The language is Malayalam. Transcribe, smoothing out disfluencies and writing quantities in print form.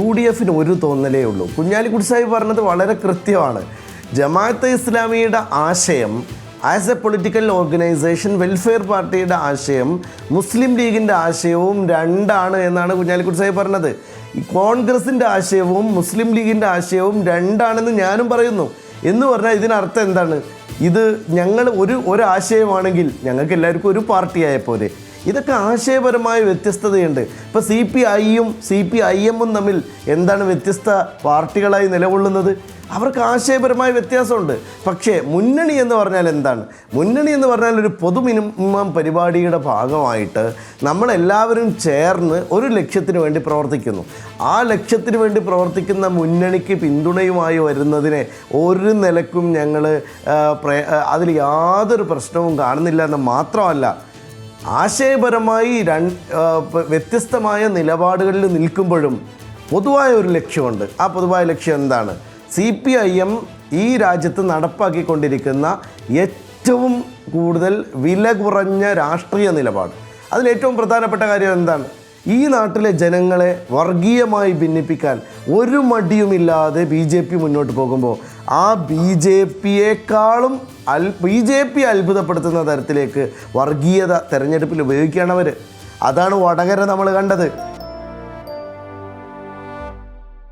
UDFന് ഒരു തോന്നലേ ഉള്ളൂ. കുഞ്ഞാലിക്കുട്ടി സാഹിബ് പറഞ്ഞത് വളരെ കൃത്യമാണ്. ജമാഅത്തെ ഇസ്ലാമിയുടെ ആശയം as A political organisation, welfare പാർട്ടിയുടെ ആശയം മുസ്ലിം ലീഗിൻ്റെ ആശയവും രണ്ടാണ് എന്നാണ് കുഞ്ഞാലിക്കുട്ടി സാഹിബ് പറഞ്ഞത്. ഈ കോൺഗ്രസിൻ്റെ ആശയവും മുസ്ലിം ലീഗിൻ്റെ ആശയവും രണ്ടാണെന്ന് ഞാനും പറയുന്നു. എന്ന് പറഞ്ഞാൽ ഇതിനർത്ഥം എന്താണ്? ഇത് ഞങ്ങൾ ഒരാശയമാണെങ്കിൽ ഞങ്ങൾക്ക് എല്ലാവർക്കും ഒരു പാർട്ടിയായ പോലെ. ഇതൊക്കെ ആശയപരമായ വ്യത്യസ്തതയുണ്ട്. ഇപ്പോൾ CPIയും CPIMും തമ്മിൽ എന്താണ് വ്യത്യസ്ത പാർട്ടികളായി നിലകൊള്ളുന്നത്? അവർക്ക് ആശയപരമായ വ്യത്യാസമുണ്ട്. പക്ഷേ മുന്നണി എന്ന് പറഞ്ഞാൽ എന്താണ്? മുന്നണി എന്ന് പറഞ്ഞാൽ ഒരു പൊതു മിനിമം പരിപാടിയുടെ ഭാഗമായിട്ട് നമ്മളെല്ലാവരും ചേർന്ന് ഒരു ലക്ഷ്യത്തിന് വേണ്ടി പ്രവർത്തിക്കുന്നു. ആ ലക്ഷ്യത്തിന് വേണ്ടി പ്രവർത്തിക്കുന്ന മുന്നണിക്ക് പിന്തുണയുമായി വരുന്നതിനെ ഒരു നിലക്കും ഞങ്ങൾ അതിൽ യാതൊരു പ്രശ്നവും കാണുന്നില്ല എന്ന് മാത്രമല്ല, ആശയപരമായി വ്യത്യസ്തമായ നിലപാടുകളിൽ നിൽക്കുമ്പോഴും പൊതുവായ ഒരു ലക്ഷ്യമുണ്ട്. ആ പൊതുവായ ലക്ഷ്യം എന്താണ്? CPIM ഈ രാജ്യത്ത് നടപ്പാക്കിക്കൊണ്ടിരിക്കുന്ന ഏറ്റവും കൂടുതൽ വില കുറഞ്ഞ രാഷ്ട്രീയ നിലപാട്. അതിലേറ്റവും പ്രധാനപ്പെട്ട കാര്യം എന്താണ്? ഈ നാട്ടിലെ ജനങ്ങളെ വർഗീയമായി ഭിന്നിപ്പിക്കാൻ ഒരു മടിയുമില്ലാതെ BJP മുന്നോട്ട് പോകുമ്പോൾ ആ BJP അത്ഭുതപ്പെടുത്തുന്ന തരത്തിലേക്ക് വർഗീയത തെരഞ്ഞെടുപ്പിൽ ഉപയോഗിക്കുകയാണ് അവർ. അതാണ് വടകര നമ്മൾ കണ്ടത്.